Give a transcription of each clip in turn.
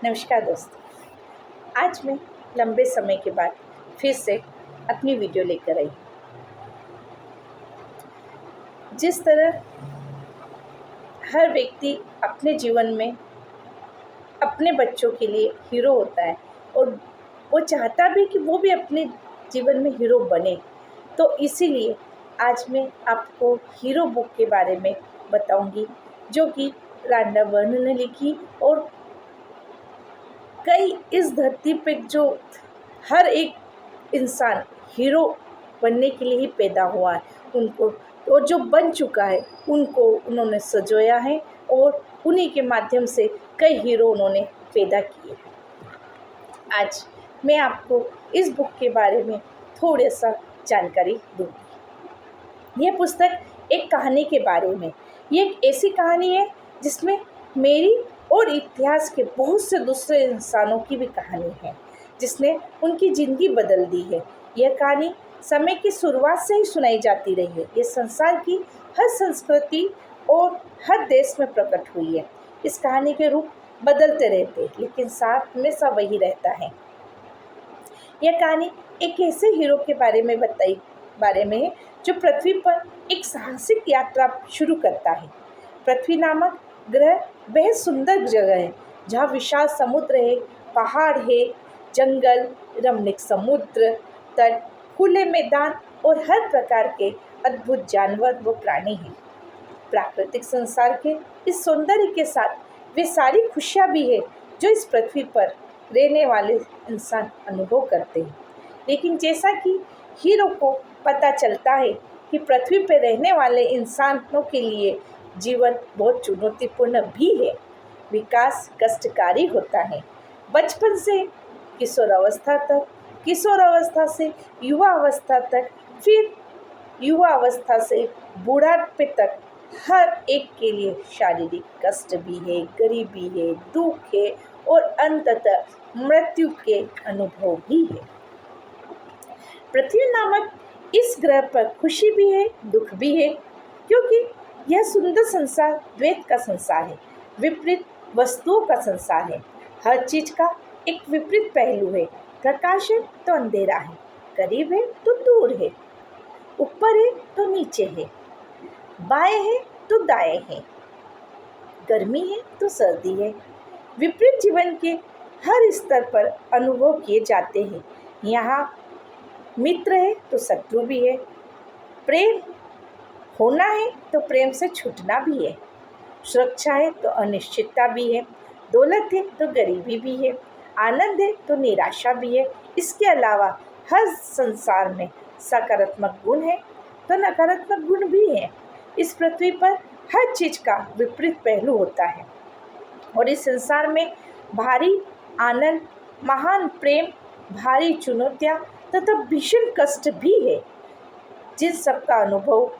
नमस्कार दोस्तों। आज मैं लंबे समय के बाद फिर से अपनी वीडियो लेकर आई। जिस तरह हर व्यक्ति अपने जीवन में अपने बच्चों के लिए हीरो होता है और वो चाहता भी कि वो भी अपने जीवन में हीरो बने, तो इसीलिए आज मैं आपको हीरो बुक के बारे में बताऊंगी, जो कि रांडा बर्न ने लिखी। और कई इस धरती पे जो हर एक इंसान हीरो बनने के लिए ही पैदा हुआ है, उनको और जो बन चुका है उनको उन्होंने सजोया है और उन्हीं के माध्यम से कई हीरो उन्होंने पैदा किए। आज मैं आपको इस बुक के बारे में थोड़ा सा जानकारी दूँगी। यह पुस्तक एक कहानी के बारे में, ये एक ऐसी कहानी है जिसमें मेरी और इतिहास के बहुत से दूसरे इंसानों की भी कहानी है, जिसने उनकी ज़िंदगी बदल दी है। यह कहानी समय की शुरुआत से ही सुनाई जाती रही है। ये संसार की हर संस्कृति और हर देश में प्रकट हुई है। इस कहानी के रूप बदलते रहते हैं, लेकिन साथ हमेशा वही रहता है। यह कहानी एक ऐसे हीरो के बारे में है जो पृथ्वी पर एक साहसिक यात्रा शुरू करता है। पृथ्वी नामक ग्रह बेहद सुंदर जगह है, जहाँ विशाल समुद्र है, पहाड़ है, जंगल, रमणीक समुद्र तट, खुले मैदान और हर प्रकार के अद्भुत जानवर व प्राणी हैं। प्राकृतिक संसार के इस सौंदर्य के साथ वे सारी खुशियाँ भी है जो इस पृथ्वी पर रहने वाले इंसान अनुभव करते हैं। लेकिन जैसा कि हीरो को पता चलता है कि पृथ्वी पर रहने वाले इंसानों के लिए जीवन बहुत चुनौतीपूर्ण भी है। विकास कष्टकारी होता है। बचपन से किशोरावस्था तक, किशोरावस्था से युवा अवस्था तक, फिर युवा अवस्था से बुढ़ापे तक हर एक के लिए शारीरिक कष्ट भी है, गरीबी है, दुख है और अंततः मृत्यु के अनुभव भी है। पृथ्वी नामक इस ग्रह पर खुशी भी है, दुख भी है, क्योंकि यह सुंदर संसार द्वैत का संसार है, विपरीत वस्तुओं का संसार है। हर चीज का एक विपरीत पहलू है। प्रकाश है तो अंधेरा है, करीब है तो दूर है, ऊपर है तो नीचे है, बाएं है तो दाएं है, गर्मी है तो सर्दी है। विपरीत जीवन के हर स्तर पर अनुभव किए जाते हैं। यहाँ मित्र है तो शत्रु भी है, प्रेम होना है तो प्रेम से छूटना भी है, सुरक्षा है तो अनिश्चितता भी है, दौलत है तो गरीबी भी है, आनंद है तो निराशा भी है। इसके अलावा हर संसार में सकारात्मक गुण है तो नकारात्मक गुण भी है। इस पृथ्वी पर हर चीज़ का विपरीत पहलू होता है और इस संसार में भारी आनंद, महान प्रेम, भारी चुनौतियाँ तथा भीषण कष्ट भी है, जिन सब का अनुभव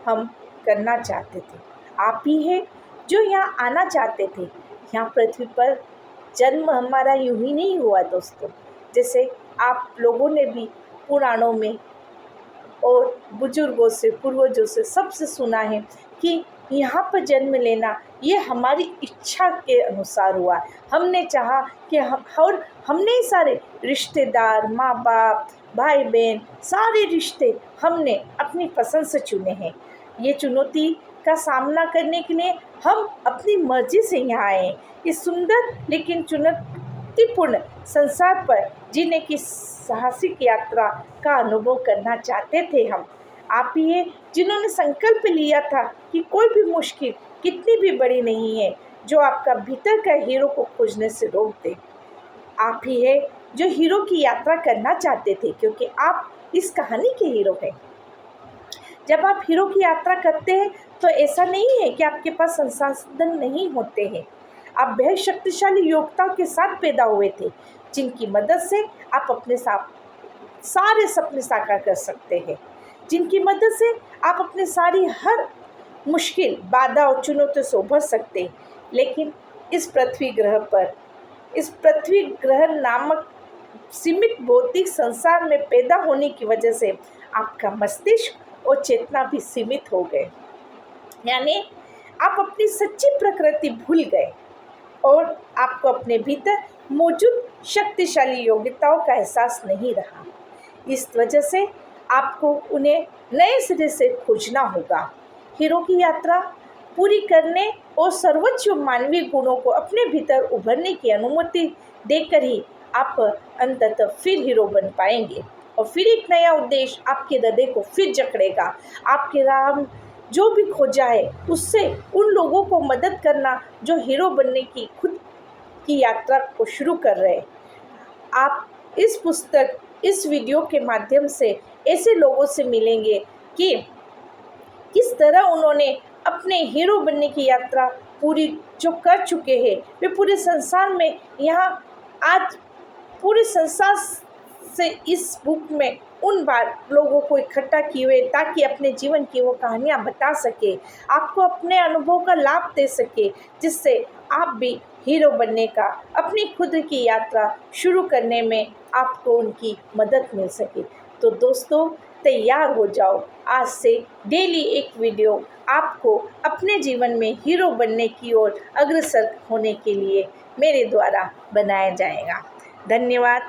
हम करना चाहते थे। आप ही है जो यहाँ आना चाहते थे। यहाँ पृथ्वी पर जन्म हमारा यूं ही नहीं हुआ दोस्तों। जैसे आप लोगों ने भी पुराणों में और बुजुर्गों से, पूर्वजों से सबसे सुना है कि यहाँ पर जन्म लेना ये हमारी इच्छा के अनुसार हुआ। हमने चाहा कि हमने सारे रिश्तेदार, माँ बाप, भाई बहन, सारे रिश्ते हमने अपनी पसंद से चुने हैं। ये चुनौती का सामना करने के लिए हम अपनी मर्जी से यहाँ आए। इस सुंदर लेकिन चुनौतीपूर्ण संसार पर जीने की साहसिक यात्रा का अनुभव करना चाहते थे हम। आप ही है जिन्होंने संकल्प लिया था कि कोई भी मुश्किल कितनी भी बड़ी नहीं है जो आपका भीतर का हीरो को खोजने से रोक दे। आप ही है जो हीरो की यात्रा करना चाहते थे, क्योंकि आप इस कहानी के हीरो हैं। जब आप हीरो की यात्रा करते हैं तो ऐसा नहीं है कि आपके पास संसाधन नहीं होते हैं। आप बेहद शक्तिशाली योग्यताओं के साथ पैदा हुए थे, जिनकी मदद से आप अपने सारे सपने साकार कर सकते हैं, जिनकी मदद से आप अपने सारी हर मुश्किल, बाधा और चुनौतियों से उभर सकते हैं। लेकिन इस पृथ्वी ग्रह नामक सीमित भौतिक संसार में पैदा होने की वजह से आपका मस्तिष्क और चेतना भी सीमित हो गए। यानी आप अपनी सच्ची प्रकृति भूल गए। और आपको अपने भीतर मौजूद शक्तिशाली योग्यताओं का एहसास नहीं रहा। इस वजह से आपको उन्हें नए सिरे से खोजना होगा। हीरो की यात्रा पूरी करने और सर्वोच्च मानवीय गुणों को अपने भीतर उभरने की अनुमति देकर ही आप अंततः फिर हीरो बन पाएंगे और फिर एक नया उद्देश्य आपके हृदय को फिर जकड़ेगा। आपके राह जो भी खोजा है उससे उन लोगों को मदद करना जो हीरो बनने की खुद की यात्रा को शुरू कर रहे हैं। आप इस पुस्तक, इस वीडियो के माध्यम से ऐसे लोगों से मिलेंगे कि किस तरह उन्होंने अपने हीरो बनने की यात्रा पूरी जो कर चुके हैं, वे पूरे संसार में यहाँ आज पूरे संसार से इस बुक में उन बार लोगों को इकट्ठा किए हुए ताकि अपने जीवन की वो कहानियाँ बता सके, आपको अपने अनुभव का लाभ दे सके, जिससे आप भी हीरो बनने का अपनी खुद की यात्रा शुरू करने में आपको उनकी मदद मिल सके। तो दोस्तों, तैयार हो जाओ, आज से डेली एक वीडियो आपको अपने जीवन में हीरो बनने की ओर अग्रसर होने के लिए मेरे द्वारा बनाया जाएगा। धन्यवाद।